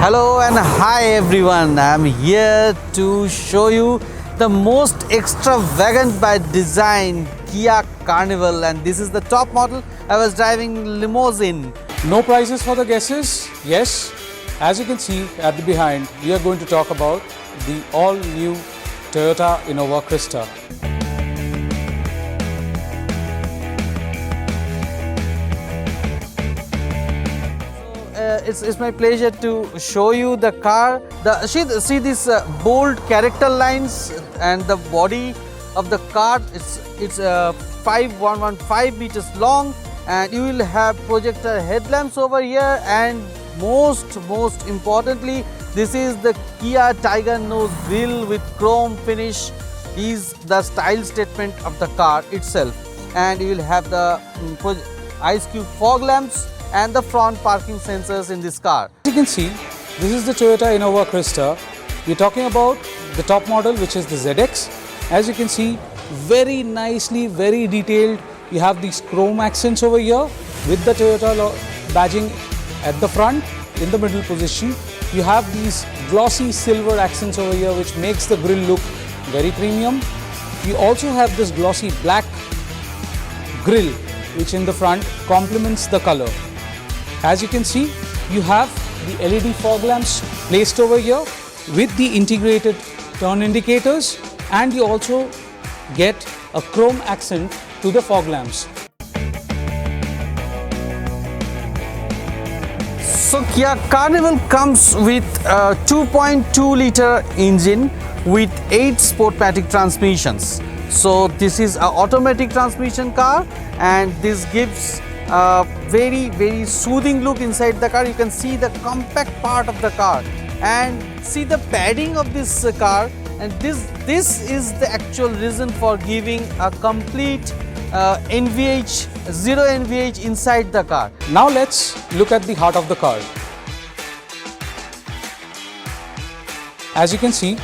Hello and hi everyone. I'm here to show you the most extravagant by design Kia Carnival, and this is the top model. I was driving limousine. No prizes for the guesses? Yes. As you can see at the behind, we are going to talk about the all-new Toyota Innova Crista. It's my pleasure to show you the car. See these bold character lines and the body of the car. It's 5115 meters long, and you will have projector headlamps over here, and most importantly, this is the Kia Tiger nose grille with chrome finish is the style statement of the car itself. And you will have the ice cube fog lamps and the front parking sensors in this car. As you can see, this is the Toyota Innova Crista. We're talking about the top model, which is the ZX. As you can see, very nicely, very detailed. You have these chrome accents over here with the Toyota badging at the front in the middle position. You have these glossy silver accents over here, which makes the grille look very premium. You also have this glossy black grille, which in the front complements the color. As you can see, you have the LED fog lamps placed over here with the integrated turn indicators, and you also get a chrome accent to the fog lamps. So Kia Carnival comes with a 2.2 liter engine with 8 Sportmatic transmissions. So this is an automatic transmission car, and this gives a very soothing look inside the car. You can see the compact part of the car and see the padding of this car, and this is the actual reason for giving a complete NVH, zero NVH inside the car. Now let's look at the heart of the car. As you can see,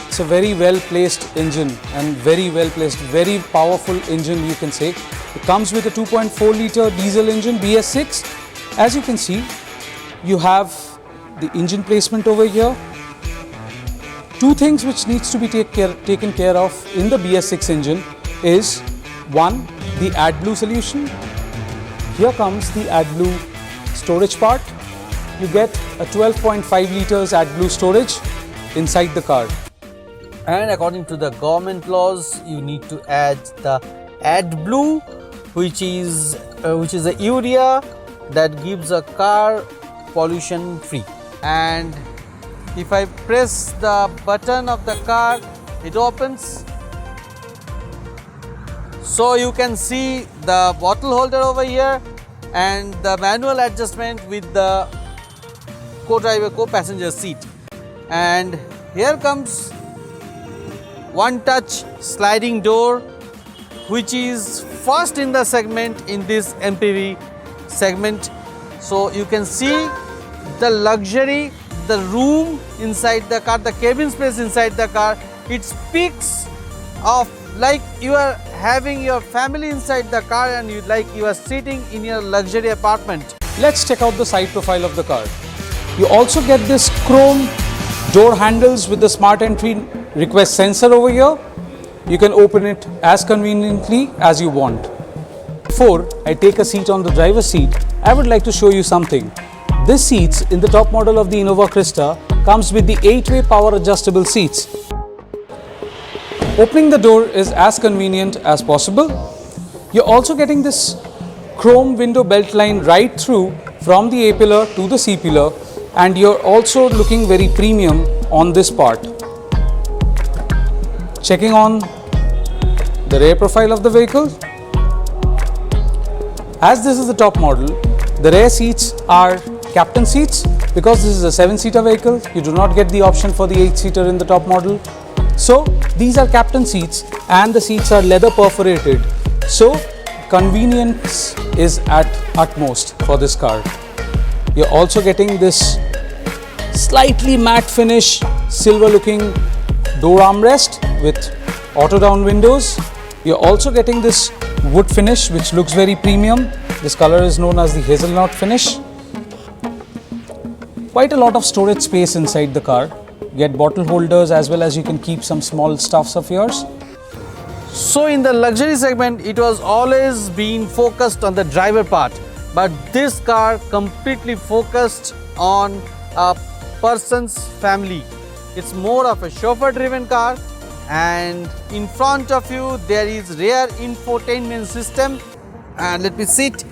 it's a very well placed engine, and very powerful engine, you can say. It comes with a 2.4 liter diesel engine BS6. As you can see, you have the engine placement over here. Two things which needs to be taken care of in the BS6 engine is, one, the AdBlue solution. Here comes the AdBlue storage part. You get a 12.5 liters AdBlue storage inside the car. And according to the government laws, you need to add the AdBlue, which is a urea that gives a car pollution free. And if I press the button of the car, it opens. So you can see the bottle holder over here and the manual adjustment with the co-driver, co-passenger seat. And here comes one touch sliding door, which is first in the segment in this MPV segment. So you can see the luxury, the room inside the car, the cabin space inside the car. It speaks of like you are having your family inside the car, and you are sitting in your luxury apartment. Let's check out the side profile of the car. You also get this chrome door handles with the smart entry request sensor over here. You can open it as conveniently as you want. Before I take a seat on the driver's seat, I would like to show you something. This seats in the top model of the Innova Crista comes with the 8-way power adjustable seats. Opening the door is as convenient as possible. You're also getting this chrome window belt line right through from the A-pillar to the C-pillar, and you're also looking very premium on this part. Checking on the rear profile of the vehicle. As this is the top model, the rear seats are captain seats. Because this is a 7-seater vehicle, you do not get the option for the 8-seater in the top model. So these are captain seats, and the seats are leather perforated. So convenience is at utmost for this car. You're also getting this slightly matte finish, silver looking door armrest with auto down windows. You're also getting this wood finish, which looks very premium. This color is known as the hazelnut finish. Quite a lot of storage space inside the car. Get bottle holders as well as you can keep some small stuffs of yours. So in the luxury segment, it was always been focused on the driver part, but this car completely focused on a person's family. It's more of a chauffeur driven car, and in front of you there is rear infotainment system. And let me sit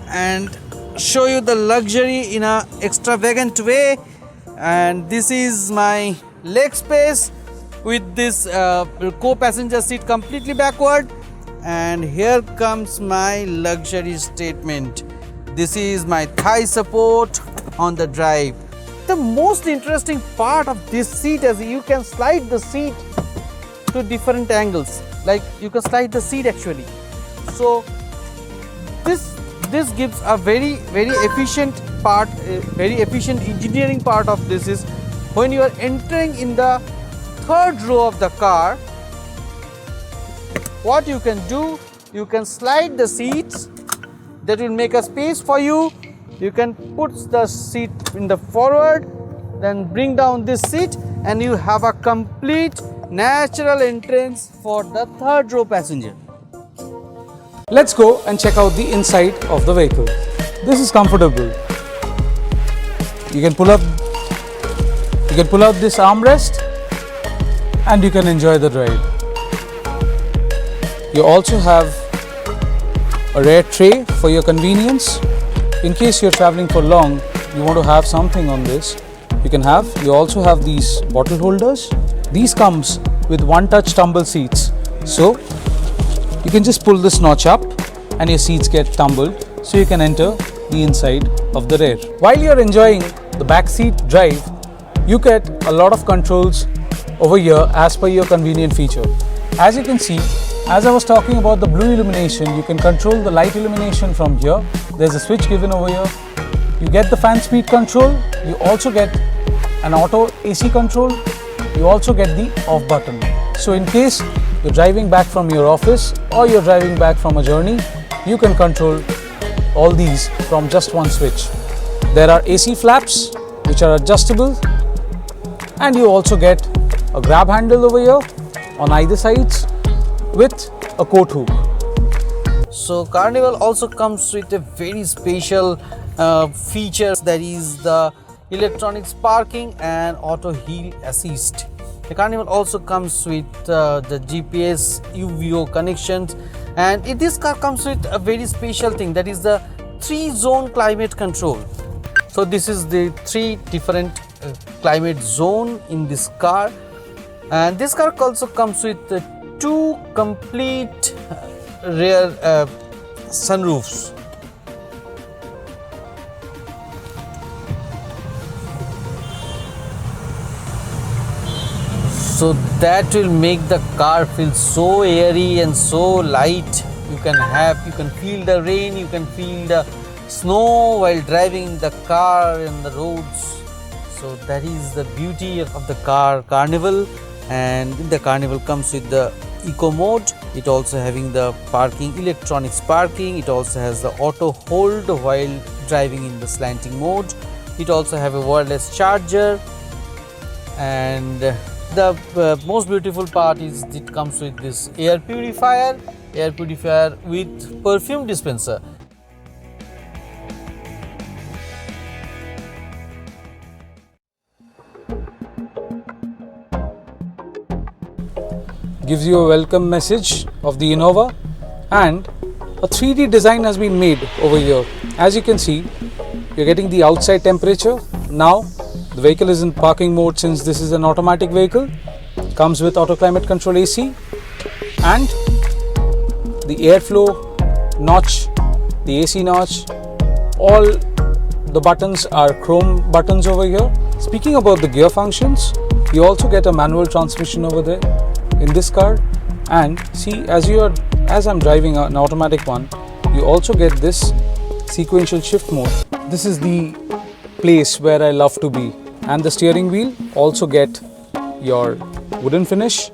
and show you the luxury in a extravagant way. And this is my leg space with this co-passenger seat completely backward. And here comes my luxury statement. This is my thigh support on the drive. The most interesting part of this seat is you can slide the seat to different angles. Like you can slide the seat actually. So this gives a very efficient part, very efficient engineering part of this is when you are entering in the third row of the car, what you can do, you can slide the seats, that will make a space for you. You can put the seat in the forward, then bring down this seat, and you have a complete natural entrance for the third row passenger. Let's go and check out the inside of the vehicle. This is comfortable. You can pull out this armrest and you can enjoy the drive. You also have a rear tray for your convenience. In case you're traveling for long, you want to have something on this, you also have these bottle holders. These comes with one-touch tumble seats. So you can just pull this notch up and your seats get tumbled, so you can enter the inside of the rear. While you're enjoying the back seat drive, you get a lot of controls over here as per your convenient feature. As you can see, as I was talking about the blue illumination, you can control the light illumination from here. There's a switch given over here. You get the fan speed control. You also get an auto AC control. You also get the off button. So in case you're driving back from your office or you're driving back from a journey, you can control all these from just one switch. There are AC flaps which are adjustable, and you also get a grab handle over here on either sides with a coat hook. So Carnival also comes with a very special feature, that is the electronics parking and auto hill assist. The Carnival also comes with the GPS UVO connections, and this car comes with a very special thing, that is the 3-zone climate control. So this is the 3 different climate zone in this car, and this car also comes with 2 complete rear sunroofs. So that will make the car feel so airy and so light. You can feel the rain, you can feel the snow while driving the car in the roads. So that is the beauty of the car Carnival. And the Carnival comes with the eco mode. It also having the parking, electronics parking. It also has the auto hold while driving in the slanting mode. It also have a wireless charger, and the most beautiful part is it comes with this air purifier with perfume dispenser. Gives you a welcome message of the Innova, and a 3D design has been made over here. As you can see, you're getting the outside temperature. Now the vehicle is in parking mode since this is an automatic vehicle. Comes with auto climate control AC, and the airflow notch, the AC notch, all the buttons are chrome buttons over here. Speaking about the gear functions, you also get a manual transmission over there in this car, and see, as I'm driving an automatic one, you also get this sequential shift mode. This is the place where I love to be. And the steering wheel also get your wooden finish,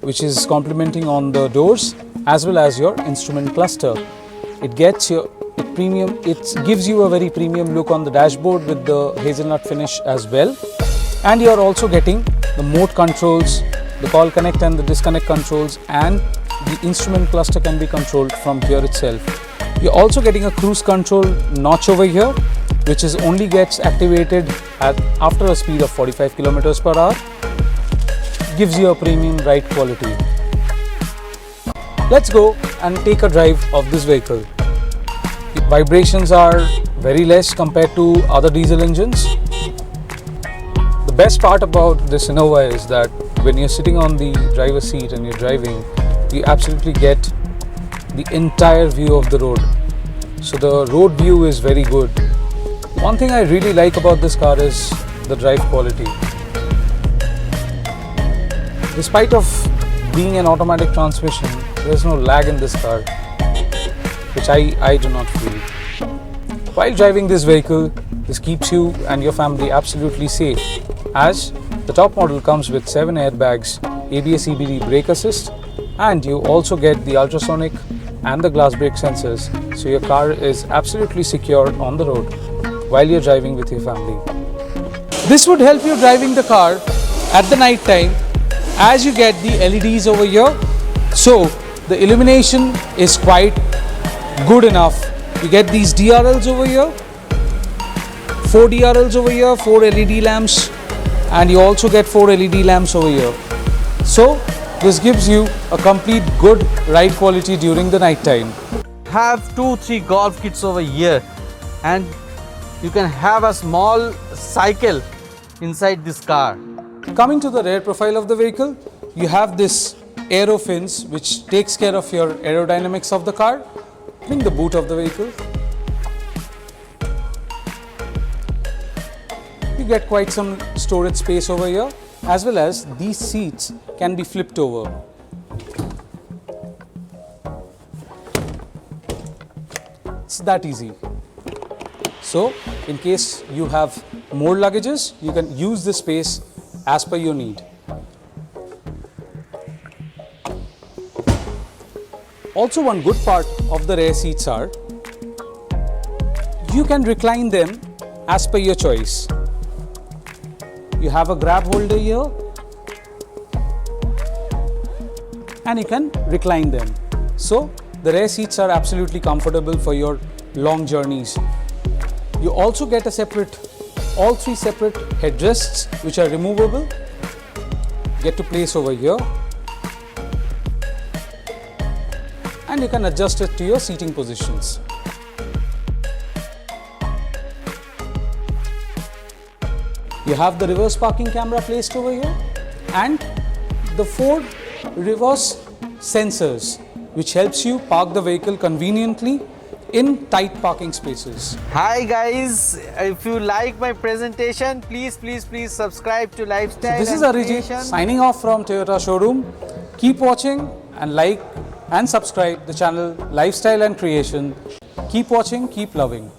which is complementing on the doors, as well as your instrument cluster. It premium, it gives you a very premium look on the dashboard with the hazelnut finish as well. And you are also getting the mode controls, the call connect and the disconnect controls, and the instrument cluster can be controlled from here itself. You're also getting a cruise control notch over here, which is only gets activated after a speed of 45 kilometers per hour. Gives you a premium ride quality. Let's go and take a drive of this vehicle. The vibrations are very less compared to other diesel engines. The best part about this Innova is that when you're sitting on the driver's seat and you're driving, you absolutely get the entire view of the road. So the road view is very good. One thing I really like about this car is the drive quality. Despite of being an automatic transmission, there is no lag in this car, which I do not feel. While driving this vehicle, this keeps you and your family absolutely safe, as the top model comes with 7 airbags, ABS EBD brake assist, and you also get the ultrasonic and the glass brake sensors, so your car is absolutely secure on the road while you're driving with your family. This would help you driving the car at the night time, as you get the LEDs over here, so the illumination is quite good enough. You get these DRLs over here, 4 DRLs over here, 4 LED lamps, and you also get 4 LED lamps over here. So this gives you a complete good ride quality during the night time. Have 2-3 golf kits over here, and you can have a small cycle inside this car. Coming to the rear profile of the vehicle, you have this aero fins which takes care of your aerodynamics of the car. Bring the boot of the vehicle. You get quite some storage space over here, as well as these seats can be flipped over. It's that easy. So in case you have more luggages, you can use this space as per your need. Also, one good part of the rear seats are you can recline them as per your choice. You have a grab holder here and you can recline them. So the rear seats are absolutely comfortable for your long journeys. You also get all 3 separate headrests which are removable. Get to place over here, and you can adjust it to your seating positions. You have the reverse parking camera placed over here, and the 4 reverse sensors which helps you park the vehicle conveniently in tight parking spaces. Hi guys, if you like my presentation, please subscribe to Lifestyle. This is and Arijit Creation. signing off from Toyota Showroom. Keep watching and like and subscribe the channel Lifestyle and Creation. Keep watching, keep loving.